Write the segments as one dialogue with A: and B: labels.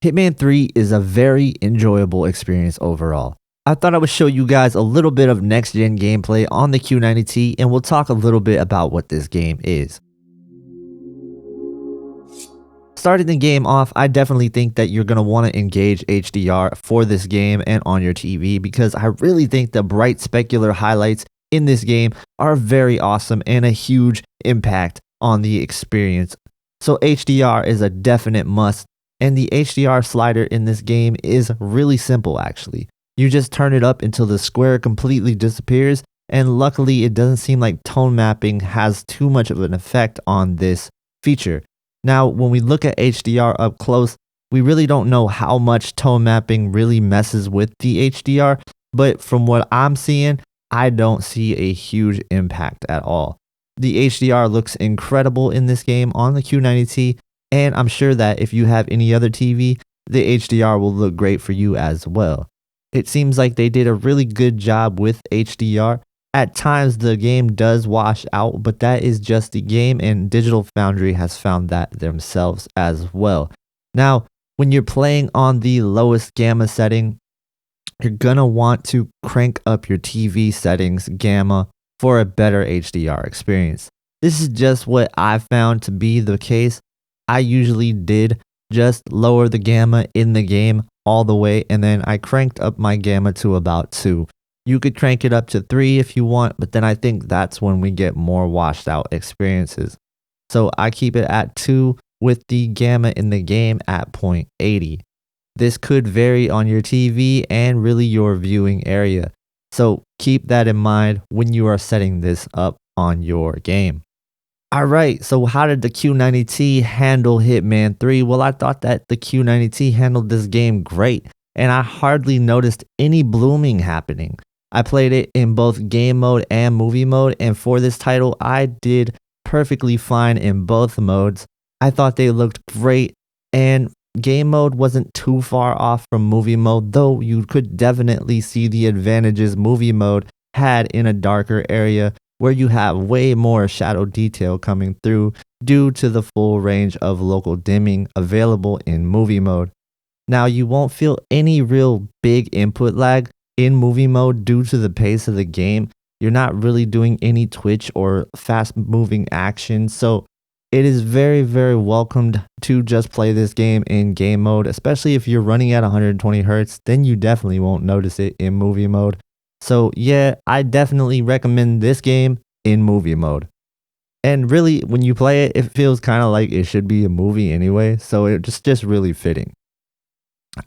A: Hitman 3 is a very enjoyable experience overall. I thought I would show you guys a little bit of next-gen gameplay on the Q90T, and we'll talk a little bit about what this game is. Starting the game off, I definitely think that you're going to want to engage HDR for this game and on your TV, because I really think the bright specular highlights in this game are very awesome and a huge impact on the experience. So HDR is a definite must. And the HDR slider in this game is really simple actually. You just turn it up until the square completely disappears, and luckily it doesn't seem like tone mapping has too much of an effect on this feature. Now when we look at HDR up close, we really don't know how much tone mapping really messes with the HDR, but from what I'm seeing, I don't see a huge impact at all. The HDR looks incredible in this game on the Q90T. And I'm sure that if you have any other TV, the HDR will look great for you as well. It seems like they did a really good job with HDR. At times the game does wash out, but that is just the game, and Digital Foundry has found that themselves as well. Now, when you're playing on the lowest gamma setting, you're gonna want to crank up your TV settings gamma for a better HDR experience. This is just what I've found to be the case. I usually did just lower the gamma in the game all the way, and then I cranked up my gamma to about 2. You could crank it up to 3 if you want, but then I think that's when we get more washed out experiences. So I keep it at 2 with the gamma in the game at 0.80. This could vary on your TV and really your viewing area. So keep that in mind when you are setting this up on your game. Alright, so how did the Q90T handle Hitman 3? Well, I thought that the Q90T handled this game great, and I hardly noticed any blooming happening. I played it in both game mode and movie mode, and for this title, I did perfectly fine in both modes. I thought they looked great, and game mode wasn't too far off from movie mode, though you could definitely see the advantages movie mode had in a darker area, where you have way more shadow detail coming through due to the full range of local dimming available in movie mode. Now you won't feel any real big input lag in movie mode due to the pace of the game. You're not really doing any twitch or fast moving action, so it is very welcomed to just play this game in game mode, especially if you're running at 120 Hz, then you definitely won't notice it in movie mode. So yeah, I definitely recommend this game in movie mode. And really, when you play it, it feels kind of like it should be a movie anyway, so it's just really fitting.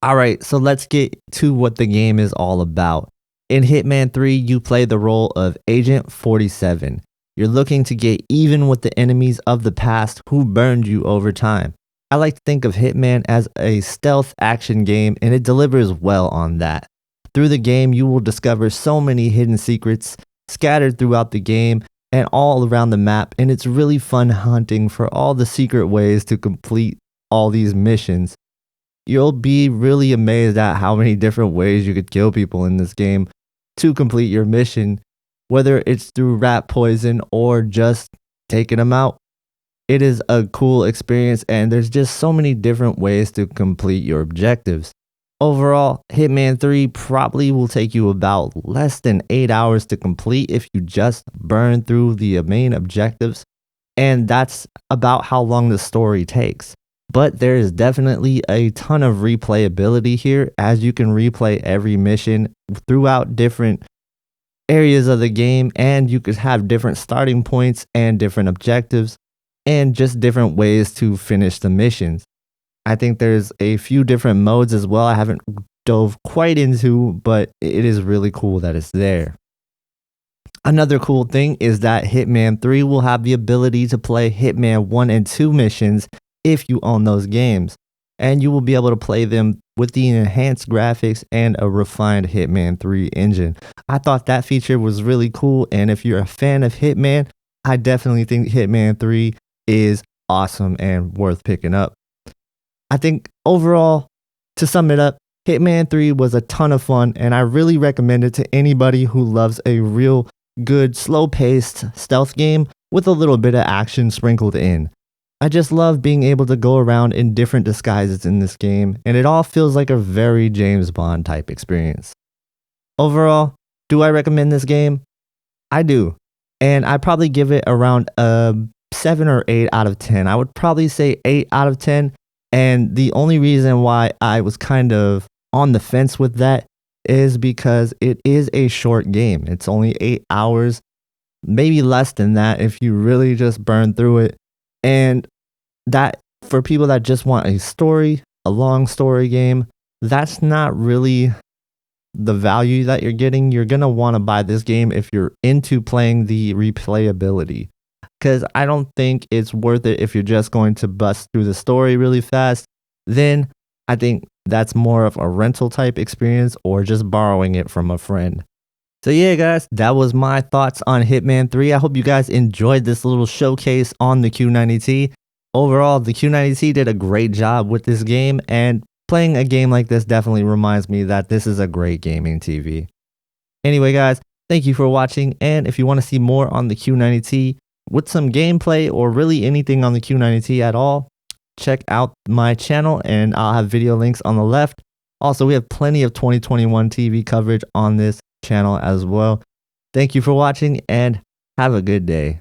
A: Alright, so let's get to what the game is all about. In Hitman 3, you play the role of Agent 47. You're looking to get even with the enemies of the past who burned you over time. I like to think of Hitman as a stealth action game, and it delivers well on that. Through the game, you will discover so many hidden secrets scattered throughout the game and all around the map, and it's really fun hunting for all the secret ways to complete all these missions. You'll be really amazed at how many different ways you could kill people in this game to complete your mission, whether it's through rat poison or just taking them out. It is a cool experience, and there's just so many different ways to complete your objectives. Overall, Hitman 3 probably will take you about less than 8 hours to complete if you just burn through the main objectives, and that's about how long the story takes. But there is definitely a ton of replayability here, as you can replay every mission throughout different areas of the game, and you could have different starting points and different objectives and just different ways to finish the missions. I think there's a few different modes as well I haven't dove quite into, but it is really cool that it's there. Another cool thing is that Hitman 3 will have the ability to play Hitman 1 and 2 missions if you own those games, and you will be able to play them with the enhanced graphics and a refined Hitman 3 engine. I thought that feature was really cool, and if you're a fan of Hitman, I definitely think Hitman 3 is awesome and worth picking up. I think overall, to sum it up, Hitman 3 was a ton of fun, and I really recommend it to anybody who loves a real good, slow-paced stealth game with a little bit of action sprinkled in. I just love being able to go around in different disguises in this game, and it all feels like a very James Bond type experience. Overall, do I recommend this game? I do. And I probably give it around a 7 or 8 out of 10. I would probably say 8 out of 10. And the only reason why I was kind of on the fence with that is because it is a short game. It's only 8 hours, maybe less than that if you really just burn through it. And that, for people that just want a story, a long story game, that's not really the value that you're getting. You're going to want to buy this game if you're into playing the replayability, because I don't think it's worth it if you're just going to bust through the story really fast. Then I think that's more of a rental type experience or just borrowing it from a friend. So yeah, guys, that was my thoughts on Hitman 3. I hope you guys enjoyed this little showcase on the Q90T. Overall, the Q90T did a great job with this game, and playing a game like this definitely reminds me that this is a great gaming TV. Anyway, guys, thank you for watching, and if you want to see more on the Q90T with some gameplay or really anything on the Q90T at all, check out my channel and I'll have video links on the left. Also, we have plenty of 2021 TV coverage on this channel as well. Thank you for watching and have a good day.